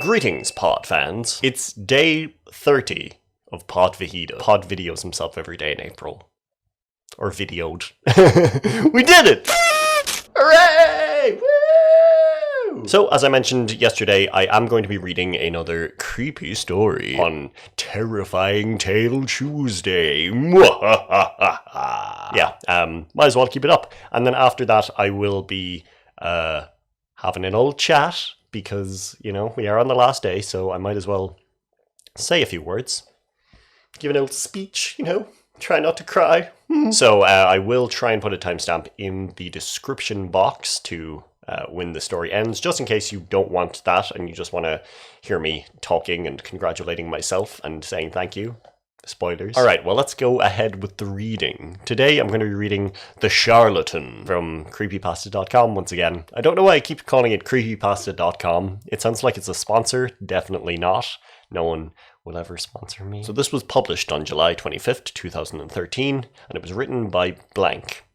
Greetings, pod fans. It's day 30 of Pod Vihida. Pod videos himself every day in April. Or videoed. We did it! Hooray! Woo! So, as I mentioned yesterday, I am going to be reading another creepy story on Terrifying Tale Tuesday. Yeah, might as well keep it up. And then after that, I will be having an old chat, because, you know, we are on the last day, so I might as well say a few words. Give an old speech, you know, try not to cry. So I will try and put a timestamp in the description box to when the story ends, just in case you don't want that and you just want to hear me talking and congratulating myself and saying thank you. Spoilers. Alright, well, let's go ahead with the reading. Today I'm going to be reading The Charlatan from creepypasta.com once again. I don't know why I keep calling it creepypasta.com. It sounds like it's a sponsor. Definitely not. No one will ever sponsor me. So this was published on July 25th, 2013, and it was written by blank.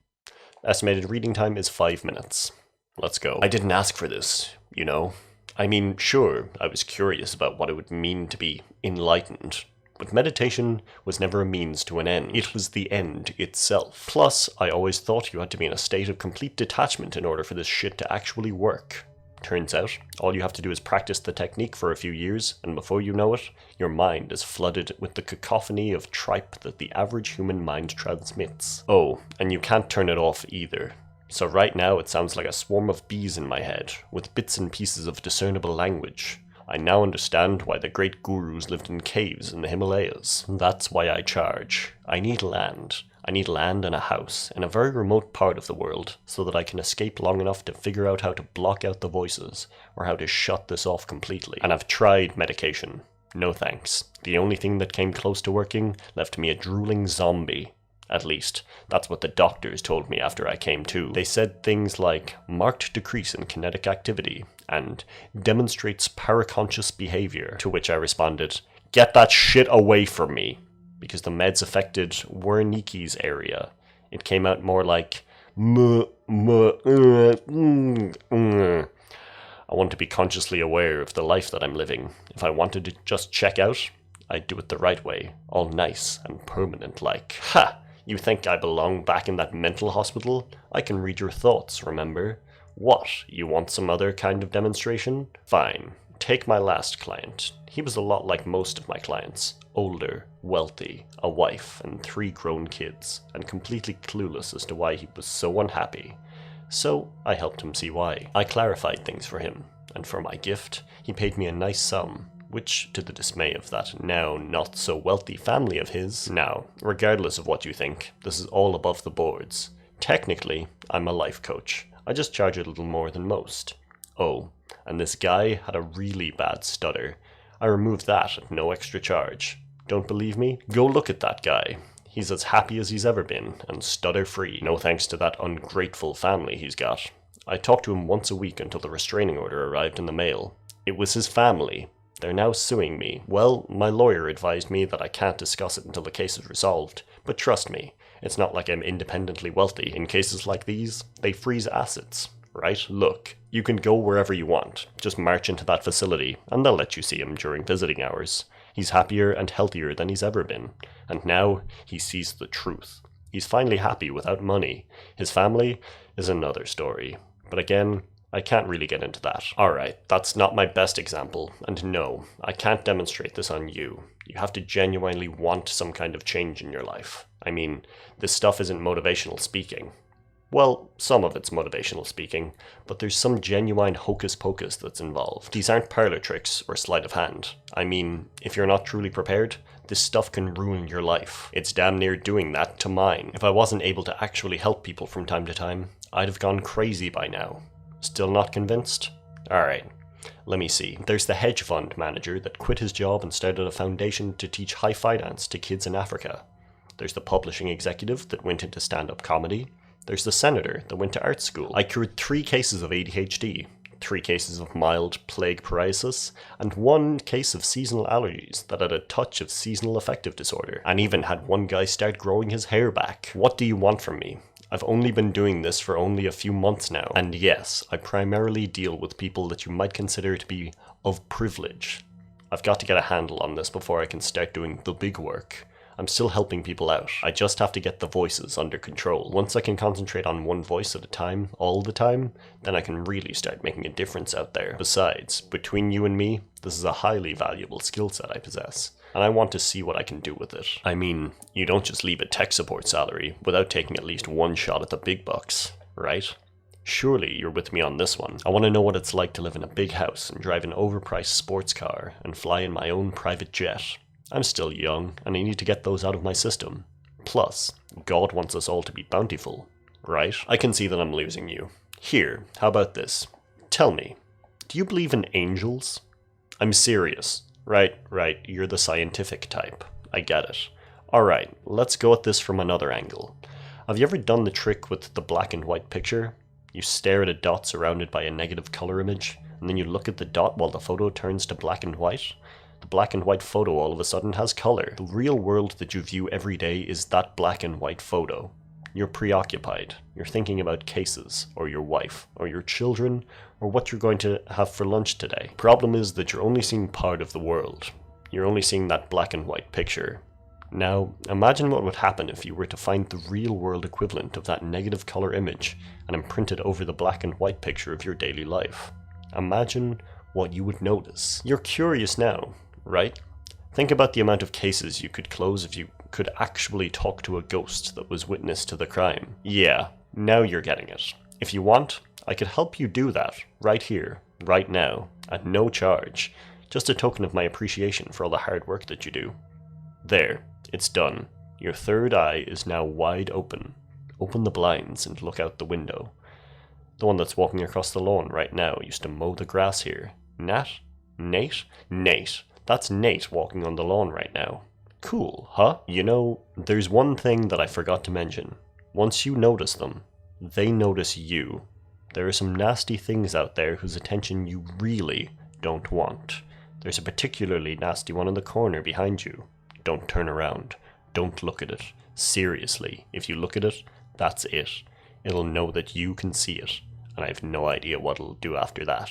Estimated reading time is 5 minutes. Let's go. I didn't ask for this, you know. I mean, sure, I was curious about what it would mean to be enlightened. But meditation was never a means to an end. It was the end itself. Plus, I always thought you had to be in a state of complete detachment in order for this shit to actually work. Turns out, all you have to do is practice the technique for a few years, and before you know it, your mind is flooded with the cacophony of tripe that the average human mind transmits. Oh, and you can't turn it off either. So right now it sounds like a swarm of bees in my head, with bits and pieces of discernible language. I now understand why the great gurus lived in caves in the Himalayas. That's why I charge. I need land. I need land and a house in a very remote part of the world so that I can escape long enough to figure out how to block out the voices or how to shut this off completely. And I've tried medication. No thanks. The only thing that came close to working left me a drooling zombie. At least, that's what the doctors told me after I came to. They said things like, marked decrease in kinetic activity, and demonstrates paraconscious behavior, to which I responded, get that shit away from me, because the meds affected Wernicke's area. It came out more like, I want to be consciously aware of the life that I'm living. If I wanted to just check out, I'd do it the right way, all nice and permanent like. Ha! You think I belong back in that mental hospital? I can read your thoughts, remember? What? You want some other kind of demonstration? Fine. Take my last client. He was a lot like most of my clients. Older, wealthy, a wife, and 3 grown kids, and completely clueless as to why he was so unhappy. So, I helped him see why. I clarified things for him, and for my gift, he paid me a nice sum. Which, to the dismay of that now not-so-wealthy family of his. Now, regardless of what you think, this is all above the boards. Technically, I'm a life coach. I just charge a little more than most. Oh, and this guy had a really bad stutter. I removed that at no extra charge. Don't believe me? Go look at that guy. He's as happy as he's ever been, and stutter-free. No thanks to that ungrateful family he's got. I talked to him once a week until the restraining order arrived in the mail. It was his family. They're now suing me. Well, my lawyer advised me that I can't discuss it until the case is resolved. But trust me, it's not like I'm independently wealthy. In cases like these, they freeze assets, right? Look, you can go wherever you want. Just march into that facility, and they'll let you see him during visiting hours. He's happier and healthier than he's ever been. And now, he sees the truth. He's finally happy without money. His family is another story. But again, I can't really get into that. Alright, that's not my best example, and no, I can't demonstrate this on you. You have to genuinely want some kind of change in your life. I mean, this stuff isn't motivational speaking. Well, some of it's motivational speaking, but there's some genuine hocus-pocus that's involved. These aren't parlor tricks or sleight of hand. I mean, if you're not truly prepared, this stuff can ruin your life. It's damn near doing that to mine. If I wasn't able to actually help people from time to time, I'd have gone crazy by now. Still not convinced? Alright, let me see. There's the hedge fund manager that quit his job and started a foundation to teach high finance to kids in Africa. There's the publishing executive that went into stand-up comedy. There's the senator that went to art school. I cured 3 cases of ADHD, 3 cases of mild plague psoriasis, and 1 case of seasonal allergies that had a touch of seasonal affective disorder, and even had one guy start growing his hair back. What do you want from me? I've only been doing this for only a few months now. And yes, I primarily deal with people that you might consider to be of privilege. I've got to get a handle on this before I can start doing the big work. I'm still helping people out. I just have to get the voices under control. Once I can concentrate on one voice at a time, all the time, then I can really start making a difference out there. Besides, between you and me, this is a highly valuable skill set I possess, and I want to see what I can do with it. I mean, you don't just leave a tech support salary without taking at least one shot at the big bucks, right? Surely you're with me on this one. I want to know what it's like to live in a big house and drive an overpriced sports car and fly in my own private jet. I'm still young, and I need to get those out of my system. Plus, God wants us all to be bountiful, right? I can see that I'm losing you. Here, how about this? Tell me, do you believe in angels? I'm serious. Right, you're the scientific type. I get it. Alright, let's go at this from another angle. Have you ever done the trick with the black and white picture? You stare at a dot surrounded by a negative color image, and then you look at the dot while the photo turns to black and white? The black and white photo all of a sudden has color. The real world that you view every day is that black and white photo. You're preoccupied. You're thinking about cases, or your wife, or your children, or what you're going to have for lunch today. Problem is that you're only seeing part of the world. You're only seeing that black and white picture. Now, imagine what would happen if you were to find the real world equivalent of that negative color image and imprint it over the black and white picture of your daily life. Imagine what you would notice. You're curious now, right? Think about the amount of cases you could close if you could actually talk to a ghost that was witness to the crime. Yeah, now you're getting it. If you want, I could help you do that, right here, right now, at no charge. Just a token of my appreciation for all the hard work that you do. There, it's done. Your third eye is now wide open. Open the blinds and look out the window. The one that's walking across the lawn right now used to mow the grass here. Nat? Nate? Nate. That's Nate walking on the lawn right now. Cool, huh? You know, there's one thing that I forgot to mention. Once you notice them, they notice you. There are some nasty things out there whose attention you really don't want. There's a particularly nasty one in the corner behind you. Don't turn around. Don't look at it. Seriously, if you look at it, that's it. It'll know that you can see it, and I have no idea what it'll do after that.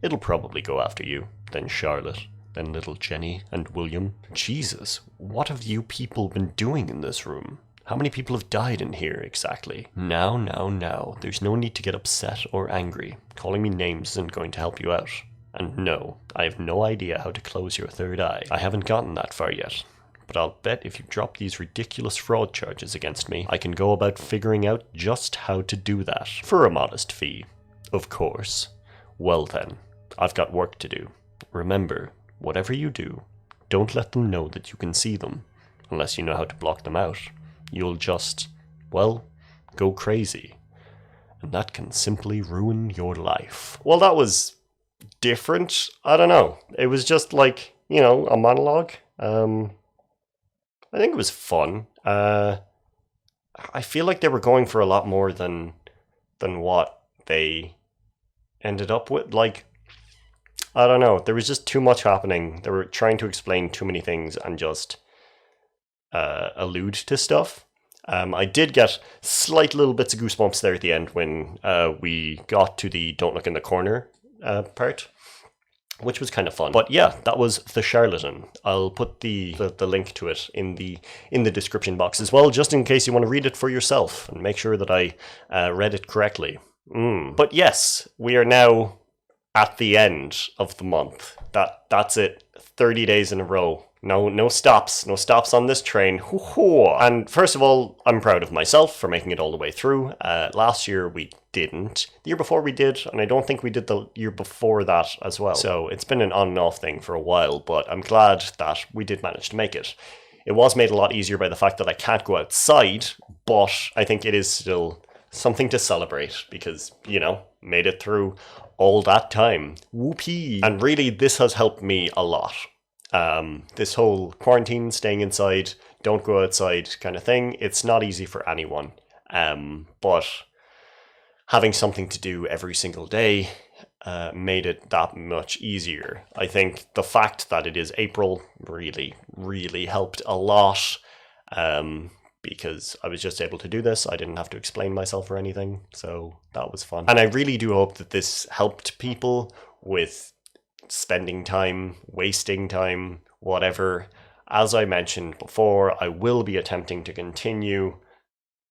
It'll probably go after you, then Charlotte, then little Jenny and William. Jesus, what have you people been doing in this room? How many people have died in here exactly? Now, there's no need to get upset or angry. Calling me names isn't going to help you out. And no, I have no idea how to close your third eye. I haven't gotten that far yet. But I'll bet if you drop these ridiculous fraud charges against me, I can go about figuring out just how to do that. For a modest fee, of course. Well then, I've got work to do. Remember, whatever you do, don't let them know that you can see them, unless you know how to block them out. You'll just, well, go crazy. And that can simply ruin your life. Well, that was different. I don't know. It was just like, a monologue. I think it was fun. I feel like they were going for a lot more than what they ended up with. Like, I don't know. There was just too much happening. They were trying to explain too many things and just allude to stuff. I did get slight little bits of goosebumps there at the end when we got to the don't look in the corner part, which was kind of fun. But yeah, that was The Charlatan. I'll put the link to it in the description box as well, just in case you want to read it for yourself and make sure that I read it correctly. But yes, we are now at the end of the month. That's it. 30 days in a row. No stops on this train. Hoo-hoo. And first of all, I'm proud of myself for making it all the way through. Last year we didn't. The year before we did, and I don't think we did the year before that as well. So it's been an on and off thing for a while, but I'm glad that we did manage to make it. It was made a lot easier by the fact that I can't go outside, but I think it is still something to celebrate because, made it through all that time. Whoopee. And really, this has helped me a lot. This whole quarantine, staying inside, don't go outside kind of thing, it's not easy for anyone. But having something to do every single day made it that much easier. I think the fact that it is April really, really helped a lot. because I was just able to do this. I didn't have to explain myself or anything, so that was fun. And I really do hope that this helped people with spending time, wasting time, whatever. As I mentioned before, I will be attempting to continue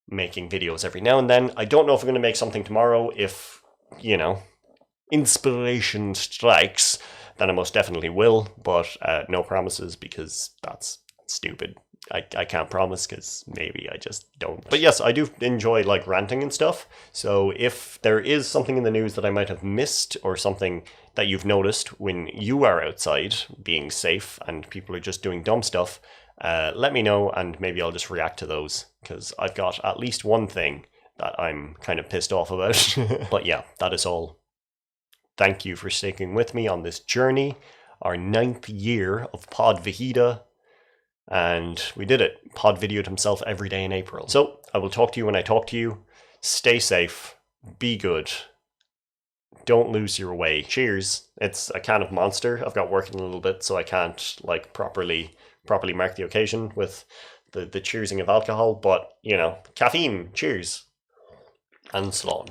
making videos every now and then. I don't know if I'm going to make something tomorrow. If, you know, inspiration strikes, then I most definitely will, but no promises, because that's stupid. I can't promise, because maybe I just don't. But yes, I do enjoy like ranting and stuff. So if there is something in the news that I might have missed, or something that you've noticed when you are outside being safe and people are just doing dumb stuff, let me know, and maybe I'll just react to those, because I've got at least one thing that I'm kind of pissed off about. But yeah, that is all. Thank you for sticking with me on this journey, our 9th year of Pod Vahida. And we did it. Pod videoed himself every day in April. So I will talk to you when I talk to you. Stay safe. Be good. Don't lose your way. Cheers. It's a can of Monster. I've got working a little bit, so I can't like properly mark the occasion with the cheersing of alcohol. But, you know, caffeine. Cheers. And slán.